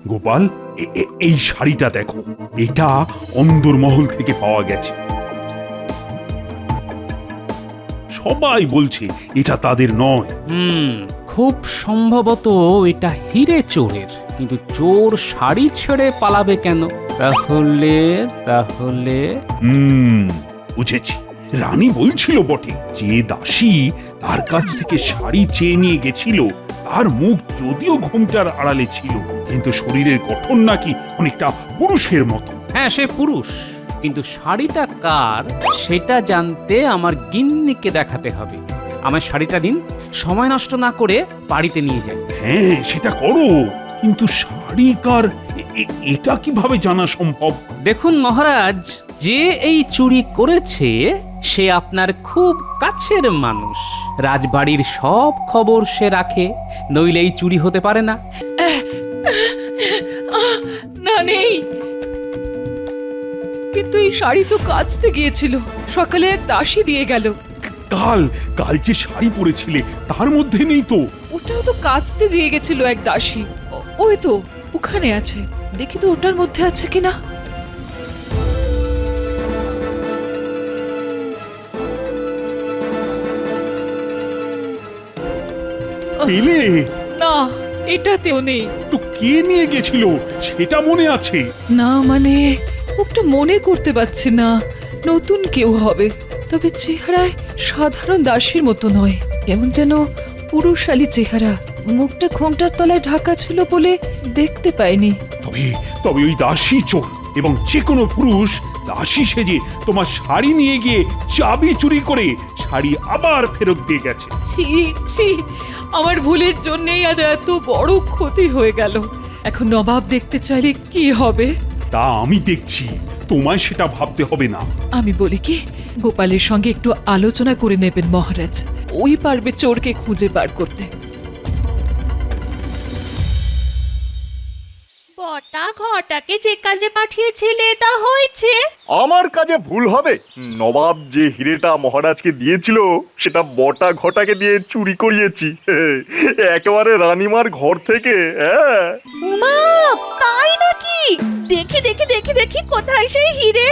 গোপাল, এই শাড়িটা দেখো, এটা অন্দরমহল থেকে পাওয়া গেছে। সবাই বলছে এটা তাদের নয়। খুব সম্ভবত এটা হিরে চোরের, কিন্তু চোর শাড়ি ছেড়ে পালাবে কেন? তাহলে তাহলে বুঝেছি। রানী বলছিল বটে যে দাসী তার কাছ থেকে শাড়ি চেয়ে নিয়ে গেছিল, তার মুখ যদিও ঘোমটার আড়ালে ছিল, কিন্তু শরীরের গঠন নাকি অনেকটা পুরুষের মতো। হ্যাঁ, সে পুরুষ, কিন্তু শাড়িটা কার সেটা জানতে আমার গিন্নিকে দেখাতে হবে। আমার শাড়িটা দিন, সময় নষ্ট না করে বাড়িতে নিয়ে যাই। হ্যাঁ, সেটা করো, কিন্তু শাড়ি কার এটা কিভাবে জানা সম্ভব? দেখুন মহারাজ, যে এই চুরি করেছে সে আপনার খুব কাছের মানুষ। রাজবাড়ির সব খবর সে রাখে, নইলে এই চুরি হতে পারে না। না, নেই। কিন্তু এই শাড়ি তো কাচতে গিয়েছিল, সকালে এক দাসী দিয়ে গেল। কাল কাল যে শাড়ি পরেছিলে তার মধ্যে নেই তো। ওটাও তো কাচতে দিয়ে গেছিল এক দাসী। ওই তো ওখানে আছে, দেখি তো ওটার মধ্যে আছে কিনা। পেলে? না, এটাতেও নেই। তো কে নিয়ে গেছিল সেটা মনে আছে? না মানে ওটা মনে করতে পারছি না, নতুন কেউ হবে, তবে চেহারায় সাধারণ দাসীর মতো নয়, কেমন যেন পুরুষালী চেহারা। মুখটা ঘোমটার তলায় ঢাকা ছিল বলে দেখতে পাইনি। তবে তবে ওই দাসী চোর, এবং যে কোনো পুরুষ দাসী সেজে তোমার শাড়ি নিয়ে গিয়ে চাবি চুরি করে শাড়ি আবার ফেরত দিয়ে গেছে। ছি ছি, আমার ভুলের জন্যই আজ এত বড় ক্ষতি হয়ে গেল। এখন নবাব দেখতে চাইলে কি হবে? তা আমি দেখছি, তোমায় সেটা ভাবতে হবে না। আমি বলি কি, গোপালের সঙ্গে একটু আলোচনা করে নেবেন মহারাজ, ওই পারবে চোরকে খুঁজে বার করতে। বটা ঘটাকে যে কাজে পাঠিয়েছিলে তা হয়েছে? আমার কাজে ভুল হবে? নবাব যে হিরেটা মহারাজকে দিয়েছিল সেটা বটা ঘটাকে দিয়ে চুরি করিয়েছি, একেবারে রানীমার ঘর থেকে। হ্যাঁ, উমা, তাই নাকি? দেখি দেখি দেখি দেখি, কোথায় সেই হিরে?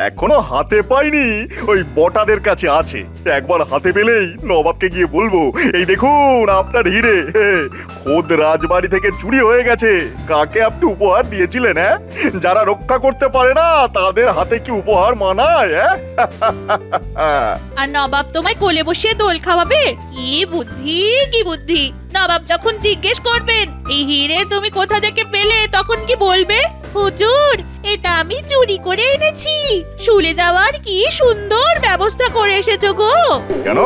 এখনো হাতে পাইনি, ওই বটাদের কাছে আছে। একবার হাতে পেলেই নবাবকে গিয়ে বলবো, এই দেখুন আপনার হিরে, খোদ রাজবাড়ি থেকে চুরি হয়ে গেছে। কাকে আপনি উপহার দিয়েছিলেন? হ্যাঁ, যারা রক্ষা করতে পারে না তাদের হাতে কি উপহার মানায়? আর নবাব তোমায় কোলে বসিয়ে দোল খাওয়াবে? কি বুদ্ধি, কি বুদ্ধি! নবাব যখন জিজ্ঞেস করবেন এই হিরে তুমি কোথা থেকে পেলে, তখন কি বলবে? হুজুর, এটা আমি চুরি করে এনেছি। শুলে যাওয়ার কি সুন্দর ব্যবস্থা করে এসেছো গো। কেন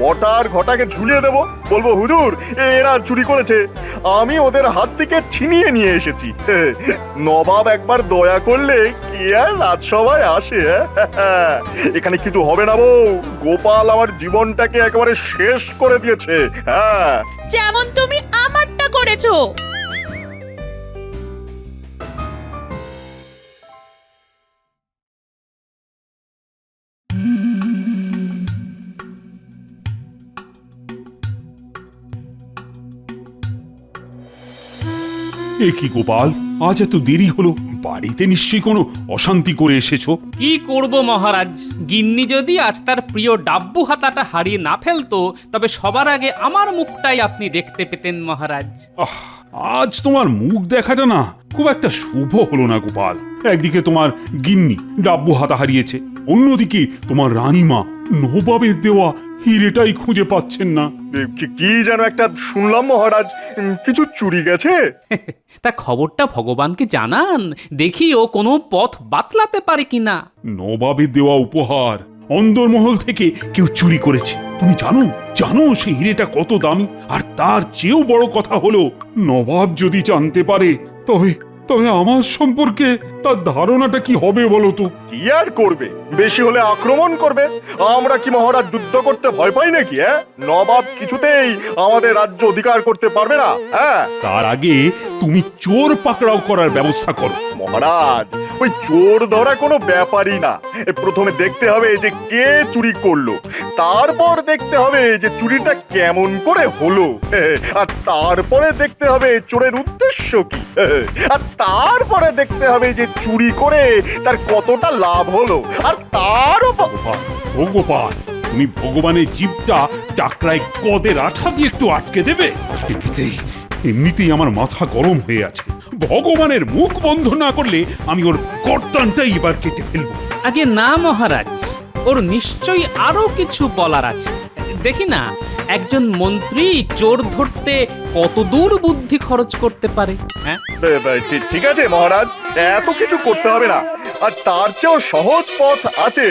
বটার ঘটাকে ঝুলিয়ে দেবো? বলবো হুজুর এরা চুরি করেছে, আমি ওদের হাত থেকে ছিনিয়ে নিয়ে এসেছি। নবাব একবার দয়া করলে কি আর রাজসভায় আসে? এখানে কিছু হবে না বউ, গোপাল আমার জীবনটাকে একেবারে শেষ করে দিয়েছে। হ্যাঁ, যেমন তুমি আমারটা করেছো। এ কি গোপাল, আজ এত দেরি হলো? বাড়িতে নিশ্চয়ই কোনো অশান্তি করে এসেছো। কি করব মহারাজ, গিন্নি যদি আজ তার প্রিয় ডাব্বু হাতাটা হারিয়ে না ফেলতো, তবে সবার আগে আমার মুখটাই আপনি দেখতে পেতেন মহারাজ। আজ তোমার মুখ দেখাটা না খুব একটা শুভ হলো না গোপাল। একদিকে তোমার গিন্নি ডাব্বু হাতা হারিয়েছে, অন্যদিকে তোমার রানীমা নবাবের দেওয়া হিরেটাই খুঁজে পাচ্ছেন না। কি যেন একটা শুনলাম মহারাজ, কিছু চুরি গেছে। তা খবরটা ভগবানকে জানান, দেখি ও কোনো পথ বাতলাতে পারে কিনা। নবাবের দেওয়া উপহার অন্দরমহল থেকে কেউ চুরি করেছে। তুমি জানো জানো সেই হিরেটা কত দামি? আর তার চেয়েও বড় কথা হলো, নবাব যদি জানতে পারে তবে তবে আমার সম্পর্কে তার ধারণাটা কি হবে বলো তো? কি আর করবে, বেশি হলে আক্রমণ করবে। আমরা কি মহারাজ যুদ্ধ করতে ভয় পাই নাকি? নবাব কিছুতেই আমাদের রাজ্য অধিকার করতে পারবে না। হ্যাঁ, তার আগে তুমি চোর পাকড়াও করার ব্যবস্থা করো। মহারাজ ওই চোর ধরা কোনো ব্যাপারই না। প্রথমে দেখতে হবে যে কে চুরি করলো, তারপর দেখতে হবে যে চুরিটা কেমন করে হলো, আর তারপরে দেখতে হবে চোরের উদ্দেশ্য কি, আর তারপরে দেখতে হবে যে চুরি করে তার কতটা লাভ হলো, আর তারও গোপাল, ও গোপাল, তুমি ভগবানের জীবটা টাকরায় কদের আঠা দিয়ে একটু আটকে দেবে? এমনিতেই আমার মাথা গরম হয়ে আছে। ভগবানের মুখ বন্ধ না করলে আমি ওর গর্দানটাই এবার কেটে ফেলবো। আগে না মহারাজ, ওর নিশ্চয়ই আরো কিছু বলার আছে। দেখি না একজন মন্ত্রী চোর ধরতে কত দূর বুদ্ধি খরচ করতে পারে। হ্যাঁ, ঠিক আছে মহারাজ, এত কিছু করতে হবে না, আর তার চেয়েও সহজ পথ আছে।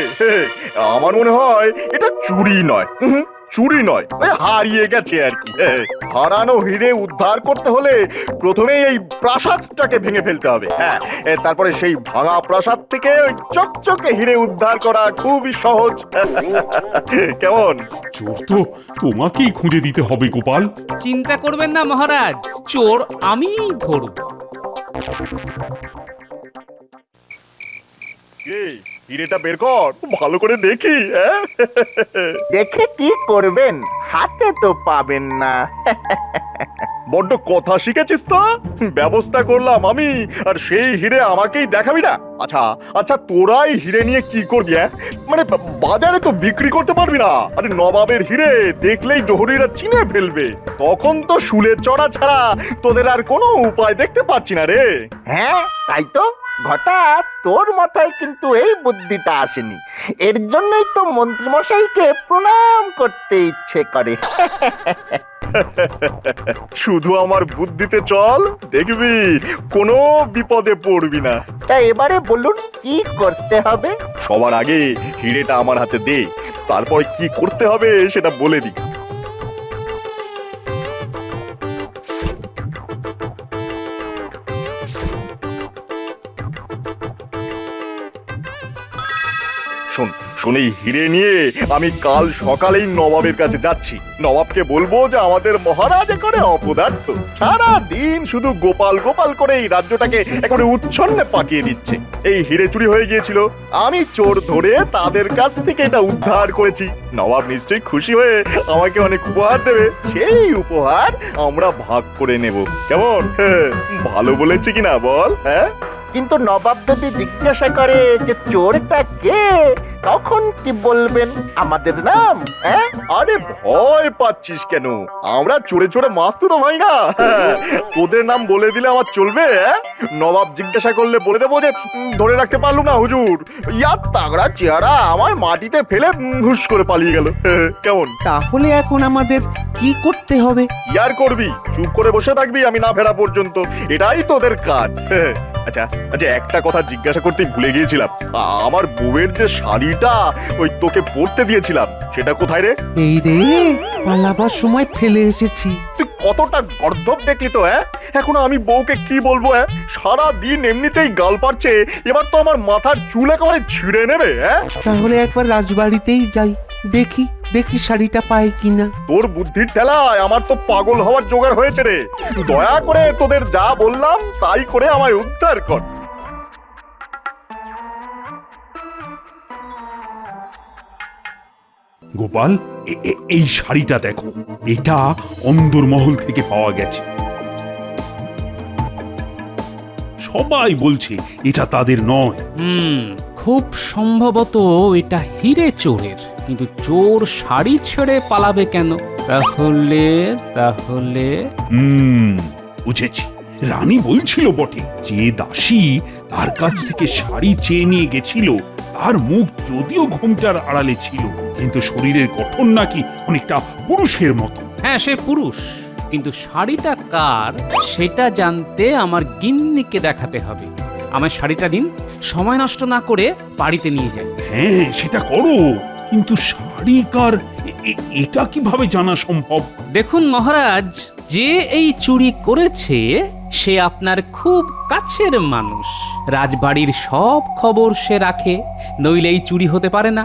আমার মনে হয় এটা চুরি নয়, চুরি নয়, ওই হারিয়ে গেছে আর কি। হারানো হিরে উদ্ধার করতে হলে প্রথমে এই প্রাসাদটাকে ভেঙে ফেলতে হবে। হ্যাঁ, তারপরে সেই ভাঙা প্রাসাদ থেকে ওই চকচকে হিরে উদ্ধার করা খুবই সহজ। কেমন? চোর তো তোমাকেই খুঁজে দিতে হবে গোপাল। চিন্তা করবেন না মহারাজ, চোর আমিই ধরব। এই হিরেটা বের কর, ভালো করে দেখি। দেখে কি করবেন, হাতে তো পাবেন না। বড্ড কথা শিখেছিস তো। ব্যবস্থা করলাম আমি, আর সেই হিরে আমাকেই দেখাবি না? আচ্ছা আচ্ছা, তোরাই হিরে নিয়ে কি করবি? মানে বাজারে তো বিক্রি করতে পারবি না। আরে নবাবের হিরে দেখলেই জহরিরা চিনে ফেলবে, তখন তো শুলে চড়া ছাড়া তোদের আর কোনো উপায় দেখতে পাচ্ছি না রে। হ্যাঁ তাই তো ঘটা, তোর মাথায় কিন্তু এই বুদ্ধিটা আসেনি। এর জন্যই তো মন্ত্রীমশাইকে প্রণাম করতে ইচ্ছে করে। শুধু আমার বুদ্ধিতে চল, দেখবি কোনো বিপদে পড়বি না। তা এবারে বলুন কি করতে হবে? সবার আগে হিরেটা আমার হাতে দে, তারপরে কি করতে হবে সেটা বলে দিই। শোন শোন, এই হিরে নিয়ে আমি কাল সকালেই নবাবের কাছে যাচ্ছি। নবাবকে বলবো যে আমাদের মহারাজ এখানে অপদার্থ, সারা দিন শুধু গোপাল গোপাল করে এই রাজ্যটাকে একেবারে উচ্ছন্নে পাঠিয়ে দিচ্ছে। এই হিরে চুরি হয়ে গিয়েছিল, আমি চোর ধরে তাদের কাছ থেকে এটা উদ্ধার করেছি। নবাব নিশ্চয়ই খুশি হয়ে আমাকে অনেক উপহার দেবে, সেই উপহার আমরা ভাগ করে নেব। কেমন? ভালো বলেছি কিনা বল? হ্যাঁ, কিন্তু নবাব যদি জিজ্ঞাসা করে যে চোরটা কে, তখন কি বলবেন? আমাদের নাম? হ্যাঁ, আরে ভয় পাচ্ছিস কেন? আমরা চোরে চোরে মাস্ত তো ভাই না। তোদের নাম বলে দিলে আমার চলবে? নবাব জিজ্ঞাসা করলে বলে দেবো যে ধরে রাখতে পারলুম না হুজুর, ইয়ার তাগড়া চেহারা আমার মাটিতে ফেলে হুশ করে পালিয়ে গেল। কেমন? তাহলে এখন আমাদের কি করতে হবে? ইয়ার করবি, চুপ করে বসে থাকবি আমি না ফেরা পর্যন্ত, এটাই তোদের কাজ। আচ্ছা আচ্ছা, একটা কথা জিজ্ঞাসা করতে ভুলে গিয়েছিলাম। আমার বউয়ের যে শাড়িটা ওই তোকে পরতে দিয়েছিলাম, সেটা কোথায় রে? এই রে, পালাবার সময় ফেলে এসেছি। তুই কতটা গর্ধব দেখলি তো। এখন আমি বউকে কি বলবো? সারা দিন এমনিতেই গাল পারছে, এবার তো আমার মাথার চুল একেবারে ছিঁড়ে নেবে। তাহলে একবার রাজবাড়িতেই যাই, দেখি দেখি শাড়িটা পাই কিনা। তোর বুদ্ধির ঠেলায় আমার তো পাগল হওয়ার জোগাড় হয়েছে রে। দয়া করে তোদের যা বললাম তাই করে আমায় উদ্ধার কর। গোপাল, এই শাড়িটা দেখো, এটা অন্দরমহল থেকে পাওয়া গেছে। সবাই বলছে এটা তাদের নয়। খুব সম্ভবত এটা হিরে চোরের, কিন্তু চোর শাড়ি ছেড়ে পালাবে কেন? তাহলে তাহলে বুঝেছি। রানী বলছিল বটে যে দাসী তার কাছ থেকে শাড়ি চেয়ে নিয়ে গেছিল, তার মুখ যদিও ঘোমটার আড়ালে ছিল, কিন্তু শরীরের গঠন নাকি অনেকটা পুরুষের মতো। হ্যাঁ, সে পুরুষ, কিন্তু শাড়িটা কার সেটা জানতে আমার গিন্নিকে দেখাতে হবে। আমার শাড়িটা দিন, সময় নষ্ট না করে বাড়িতে নিয়ে যাই। হ্যাঁ, সেটা করো, কিন্তু শাড়ি কার এটা কিভাবে জানা সম্ভব? দেখুন মহারাজ, যে এই চুরি করেছে সে আপনার খুব কাছের মানুষ। রাজবাড়ির সব খবর সে রাখে, নইলে এই চুরি হতে পারে না।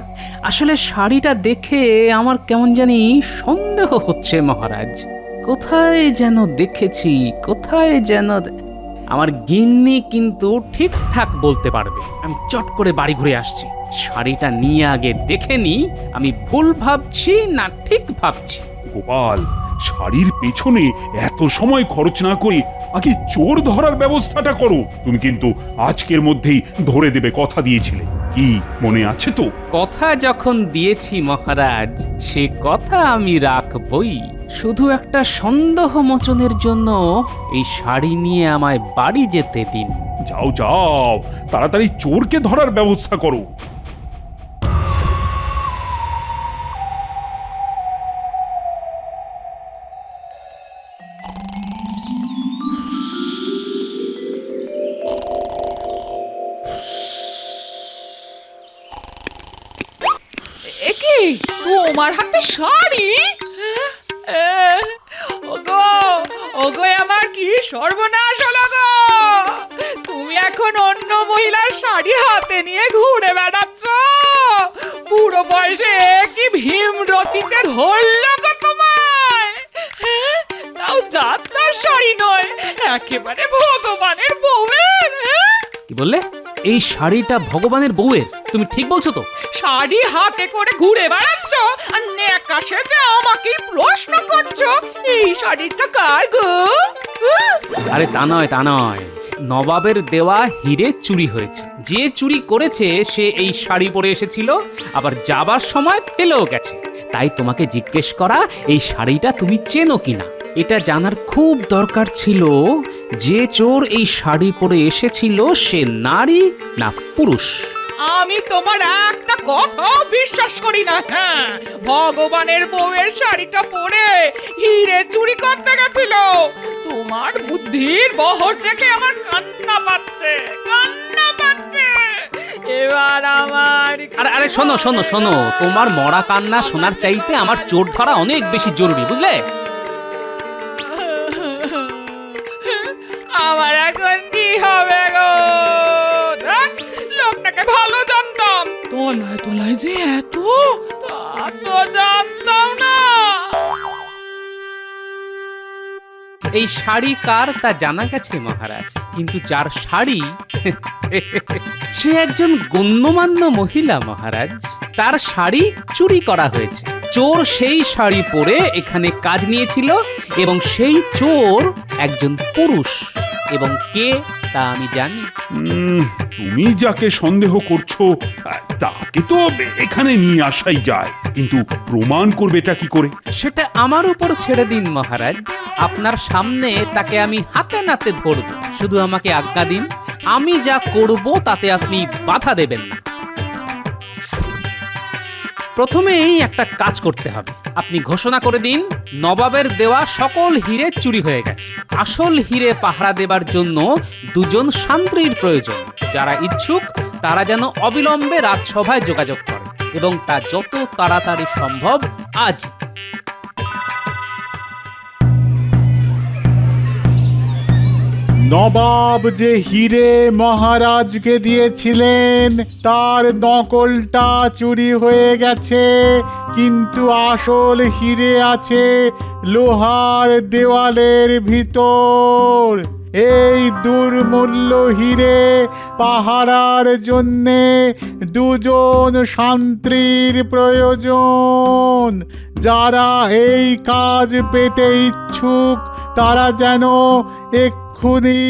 আসলে শাড়িটা দেখে আমার কেমন জানি সন্দেহ হচ্ছে মহারাজ। কোথায় যেন দেখেছি, কোথায় যেন। আমার গিন্নি কিন্তু ঠিকঠাক বলতে পারবে। আমি চট করে বাড়ি ঘুরে আসছি। শাড়িটা নিয়ে আগে দেখে নি আমি ভুল ভাবছি না ঠিক ভাবছি। গোপাল, শাড়ির পেছনে এত সময় খরচ না করে আগে চোর ধরার ব্যবস্থাটা করো। তুমি কিন্তু আজকের মধ্যেই ধরে দেবে কথা দিয়েছিলে, কি মনে আছে তো? কথা যখন দিয়েছি মহারাজ, সে কথা আমি রাখবই। শুধু একটা সন্দেহ মোচনের জন্য এই শাড়ি নিয়ে আমায় বাড়ি যেতে দিন। যাও যাও, তাড়াতাড়ি চোরকে ধরার ব্যবস্থা করো। একি তোমার হাতে শাড়ি? ওগো ওগো, আমার কি সর্বনাশ হলো গো! তুমি এখন অন্য মহিলার শাড়ি হাতে নিয়ে ঘুরে বেড়াচ্ছ? পুরো বয়সে কি ভীমরতিতে ধরলো গো তোমায়? তাও যাত্রার শাড়ি নয়, একেবারে ভগবানের বউয়ের। কি বললে? এই শাড়িটা ভগবানের বউয়ের? তুমি ঠিক বলছো তো? শাড়ি হাতে করে ঘুরে বেড়াচ্ছ আর নেকা সেজে আমাকে প্রশ্ন করছো এই শাড়িটা কার গো? আরে তা নয়, তা নয়। নবাবের দেওয়া হিরে চুরি হয়েছে। যে চুরি করেছে সে এই শাড়ি পরে এসেছিল, আবার যাবার সময় ফেলেও গেছে। তাই তোমাকে জিজ্ঞেস করা এই শাড়িটা তুমি চেনো কিনা। এটা জানার খুব দরকার ছিল যে চোর এই শাড়ি পরে এসেছিল সে নারী না পুরুষ। আমি তোমার একটা কথা বিশ্বাস করি না। হ্যাঁ, ভগবানের বউয়ের শাড়িটা পরে হিরে চুরি করতে গেছিল। তোমার বুদ্ধির বহর দেখে আমার কান্না পাচ্ছে, কান্না পাচ্ছে। এবার আমার আরে আরে শোনো শোনো শোনো, তোমার মরা কান্না শোনার চাইতে আমার চোর ধরা অনেক বেশি জরুরি, বুঝলে? আমার এখন কি হবে গো? ধ্যাৎ, লোকটাকে ভালো জানতাম। তোলায় তোলায় যে এত, তা তো জানতাম না। এই শাড়ি কার তা জানা গেছে মহারাজ, কিন্তু যার শাড়ি সে একজন গণ্যমান্য মহিলা মহারাজ। তার শাড়ি চুরি করা হয়েছে। চোর সেই শাড়ি পরে এখানে কাজ নিয়েছিল এবং সেই চোর একজন পুরুষ। এবং কে তা আমি জানি। তুমি যাকে সন্দেহ করছো তাকে তো এখানে নিয়ে আসাই যায়, কিন্তু প্রমাণ করবেটা কি করে? সেটা আমার উপর ছেড়ে দিন মহারাজ। আপনার সামনে তাকে আমি হাতে নাতে ধরব। শুধু আমাকে আজ্ঞা দিন, আমি যা করব তাতে আপনি বাধা দেবেন না। প্রথমেই একটা কাজ করতে হবে। আপনি ঘোষণা করে দিন নবাবের দেওয়া সকল হিরে চুরি হয়ে গেছে। আসল হিরে পাহারা দেবার জন্য দুজন শান্ত্রীর প্রয়োজন। যারা ইচ্ছুক তারা যেন অবিলম্বে রাজসভায় যোগাযোগ করে এবং তা যত তাড়াতাড়ি সম্ভব আজ। নবাব যে হিরে মহারাজকে দিয়েছিলেন তার নকলটা চুরি হয়ে গেছে, কিন্তু আসল হিরে আছে লোহার দেওয়ালের ভিতর। এই দুর্মূল্য হিরে পাহারার জন্যে দুজন শান্ত্রীর প্রয়োজন। যারা এই কাজ পেতে ইচ্ছুক তারা যেন এক্ষুনি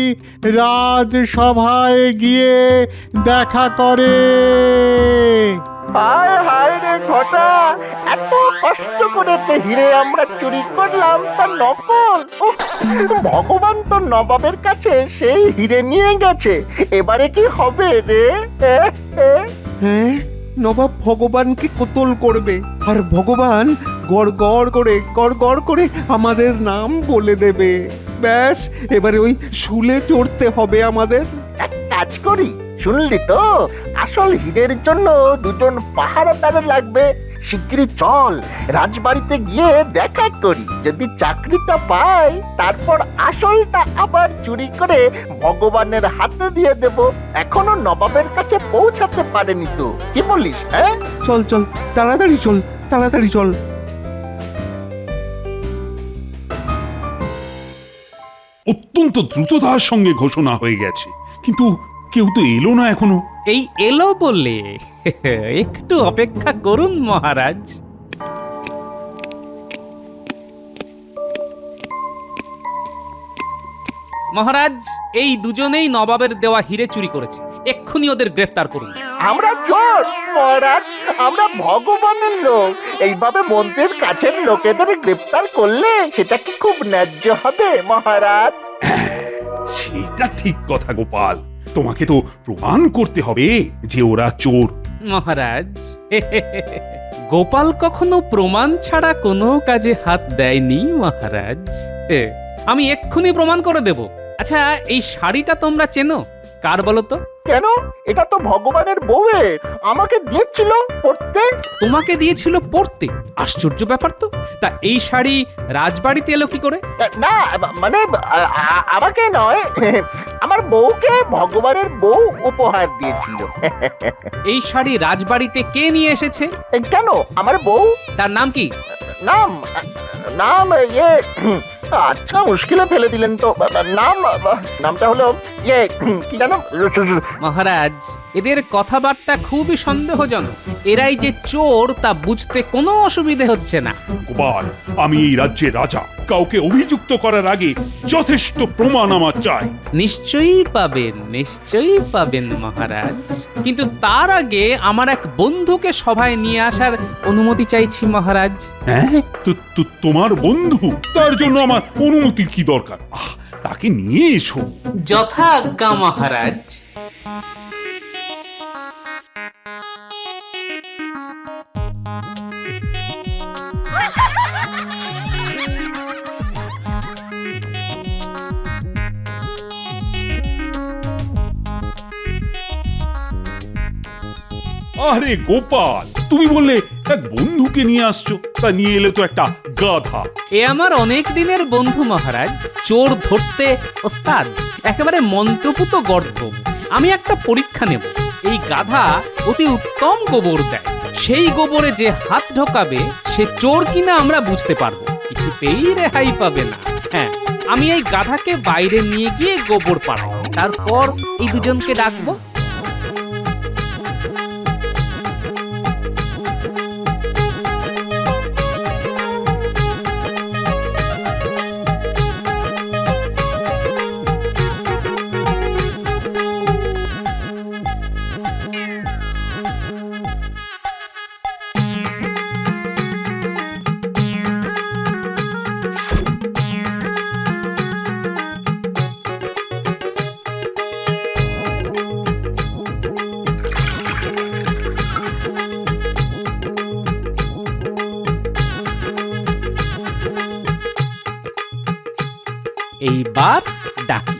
রাজসভায় গিয়ে দেখা করে। হায় হায় রে ঘটা, এত কষ্ট করে যে হিরে আমরা চুরি করলাম তা নকল। উফ, ভগবান তো নবাবের কাছে সেই হিরে নিয়ে গেছে। এবারে কি হবে রে? হ্যাঁ, নবাব ভগবানকে কোতল করবে, আর ভগবান গড় গড় করে আমাদের নাম বলে দেবে। ব্যাস, এবারে ওই শুলে চড়তে হবে আমাদের। এক কাজ করি, শুনলি তো, আসল হীরের জন্য দুজন পাহারাদার লাগবে। শিগগিরই চল, রাজবাড়িতে গিয়ে দেখা করি। যদি চাকরিটা পাই তারপর আসলটা আবার চুরি করে ভগবানের হাতে দিয়ে দেব। এখনো নবাবের কাছে পৌঁছাতে পারেনি তো, কি বলিস? হ্যাঁ, চল চল, তাড়াতাড়ি চল, তাড়াতাড়ি চল। অত্যন্ত দ্রুততার সঙ্গে ঘোষণা হয়ে গেছে, কিন্তু কেউ তো এলো না এখনো। এই এলো বলে একটু অপেক্ষা করুন মহারাজ। মহারাজ, এই দুজনেই নবাবের দেওয়া হিরে চুরি করেছে, এক্ষুনি ওদের গ্রেফতার করুন। আমরা চোর মহারাজ, আমরা ভগবানের লোক। এইভাবে মন্ত্রীর কাছের লোকেদের গ্রেফতার করলে সেটা কি খুব ন্যায্য হবে মহারাজ? সেটা ঠিক কথা গোপাল, তোমাকে তো প্রমাণ করতে হবে যে ওরা চোর। মহারাজ, গোপাল কখনো প্রমাণ ছাড়া কোনো কাজে হাত দেয়নি মহারাজ। আমি এক্ষুনি প্রমাণ করে দেব। আচ্ছা, এই শাড়িটা তোমরা চেনো? কার বলো তো? কেন? এটা তো ভগবানের বউয়ের, আমাকে দিয়েছিল পড়তে। তোমাকে দিয়েছিল পড়তে? আশ্চর্য ব্যাপার তো। তা এই শাড়ি রাজবাড়িতে এলো কি করে? না মানে আমাকে নয়, আমার বউকে ভগবানের বউ উপহার দিয়েছিল। এই শাড়ি রাজবাড়িতে কে নিয়ে এসেছে? কেন? আমার বউ। তার নাম কি? নাম নাম আচ্ছা, মুশকিলে ফেলে দিলেন তো। নামটা হলো কি জানো? মহারাজ, এদের কথাবার্তা খুবই সন্দেহজনক। এরাই যে চোর তা বুঝতে কোনো অসুবিধে হচ্ছে না। গোপাল, আমি এই রাজ্যের রাজা, কাউকে অভিযুক্ত করার আগে যথেষ্ট প্রমাণ আমার চাই। নিশ্চয়ই পাবেন, নিশ্চয়ই পাবেন মহারাজ, কিন্তু তার আগে আমার এক বন্ধুকে সভায় নিয়ে আসার অনুমতি চাইছি মহারাজ। হ্যাঁ, তো তোমার বন্ধু? তার জন্য আমার অনুমতির কি দরকার? তাকে নিয়ে এসো। যথা আজ্ঞা মহারাজ। আরে গোপাল, তুমি বললে এক বন্ধুকে নিয়ে আসছো, তা নিয়ে এলে তো একটা গাধা। এ আমার অনেক দিনের বন্ধু মহারাজ, চোর ধরতে ওস্তাদ, একেবারে মন্ত্রপুত গর্ধ। আমি একটা পরীক্ষা নেব। এই গাধা অতি উত্তম গোবর দেয়, সেই গোবরে যে হাত ঢোকাবে সে চোর কিনা আমরা বুঝতে পারবো, কিছুতেই রেহাই পাবে না। হ্যাঁ, আমি এই গাধাকে বাইরে নিয়ে গিয়ে গোবর পাড়াই, তারপর এই দুজনকে ডাকবো। এইবার ডাকি।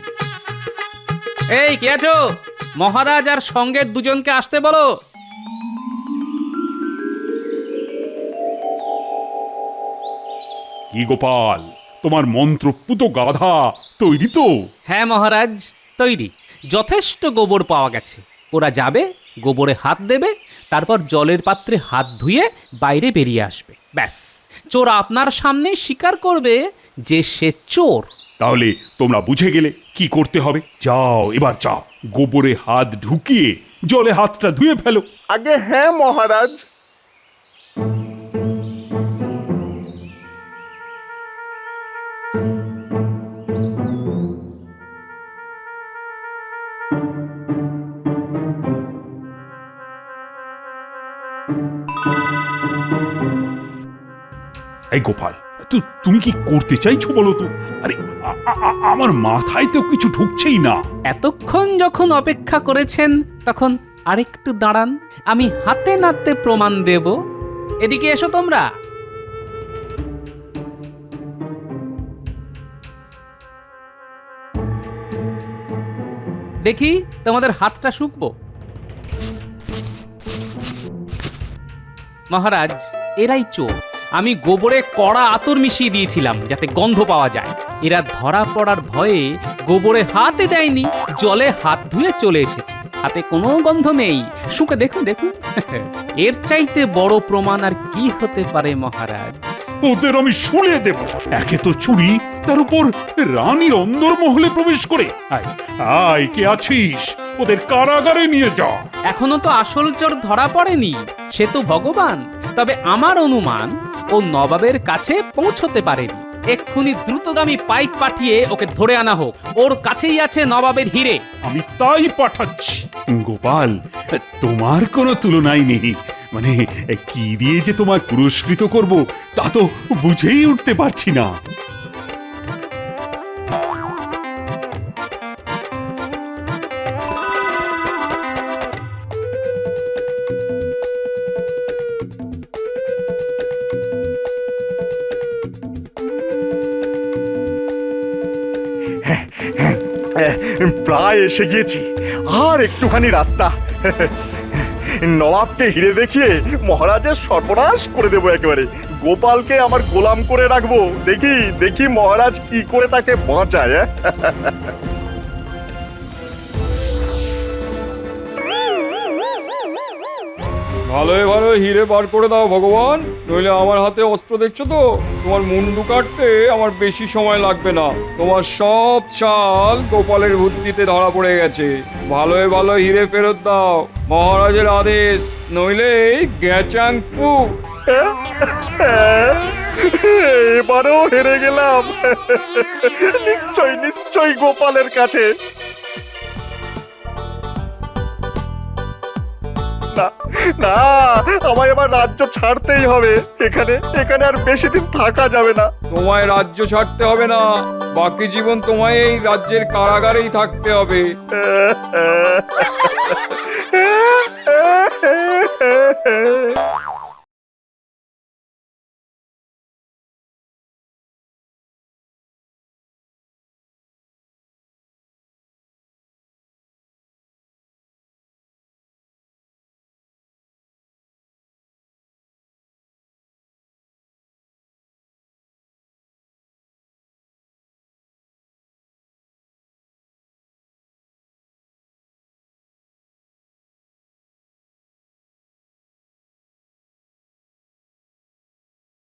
এই কে আছো? মহারাজ আর সঙ্গের দুজনকে আসতে বলো। কি গোপাল, তোমার মন্ত্রপুত গাধা তৈরি তো? হ্যাঁ মহারাজ, তৈরি। যথেষ্ট গোবর পাওয়া গেছে। ওরা যাবে, গোবরে হাত দেবে, তারপর জলের পাত্রে হাত ধুয়ে বাইরে বেরিয়ে আসবে। ব্যাস, চোর আপনার সামনে স্বীকার করবে যে সে চোর। তাহলে তোমরা বুঝে গেলে কি করতে হবে। যাও, এবার যাও, গোবরে হাত ঢুকিয়ে জলে হাতটা ধুয়ে ফেলো। আগে হ্যাঁ মহারাজ। এই গোপাল, তুমি কি করতে চাইছো বলো তো? আরে আমার মাথায় তো কিছু ঢুকছেই না। এতক্ষণ যখন অপেক্ষা করেছেন তখন আরেকটু দাঁড়ান, আমি হাতে নাতে প্রমাণ দেব। এদিকে এসো তোমরা। দেখি তোমাদের হাতটা শুকবো। মহারাজ, এরাই চোর। আমি গোবরে কড়া আতর মিশিয়ে দিয়েছিলাম যাতে গন্ধ পাওয়া যায়। এরা ধরা পড়ার ভয়ে গোবরে হাতে দেয়নি, জলে হাত ধুয়ে চলে এসেছে। হাতে কোনো গন্ধ নেই। শুকে দেখুন, দেখুন। এর চাইতে বড় প্রমাণ আর কি হতে পারে মহারাজ? ওদের আমি শুলে দেব। একে তো চুরি, তার উপর রানীর অন্দরমহলে প্রবেশ করে। আয় আয়, কে আছিস? ওদের কারাগারে নিয়ে যা। এখনো তো আসল চোর ধরা পড়েনি, সে তো ভগবান। তবে আমার অনুমান ও নবাবের কাছে পৌঁছতে পারেনি। এক্ষুনি দ্রুতগামী পাইক পাঠিয়ে ওকে ধরে আনা হোক। ওর কাছেই আছে নবাবের হিরে। আমি তাই পাঠাচ্ছি। গোপাল, তোমার কোনো তুলনাই নেই। মানে কি দিয়ে যে তোমায় পুরস্কৃত করব তা তো বুঝেই উঠতে পারছি না। প্রায় এসে গিয়েছি, আর একটুখানি রাস্তা। নবাবকে হিরে দেখিয়ে মহারাজের সর্বনাশ করে দেবো একেবারে। গোপালকে আমার গোলাম করে রাখবো। দেখি দেখি মহারাজ কি করে তাকে বাঁচায়। ভালোই ভালো হিরে বার করে দাও ভগবান, নইলে আমার হাতে অস্ত্র দেখছো তো, তোমার মুন্ডু কাটতে আমার বেশি সময় লাগবে না। তোমার সব চাল গোপালের বুদ্ধিতে ধরা পড়ে গেছে। ভালোই ভালো হিরে ফেরত দাও, মহারাজের আদেশ, নইলে গ্যাচাং ফু। এবারও হেরে গেলাম। নিশ্চয় নিশ্চয় গোপালের কাছে। না না, আমায় এবার রাজ্য ছাড়তেই হবে। এখানে এখানে আর বেশি দিন থাকা যাবে না। তোমায় রাজ্য ছাড়তে হবে না, বাকি জীবন তোমায় এই রাজ্যের কারাগারেই থাকতে হবে।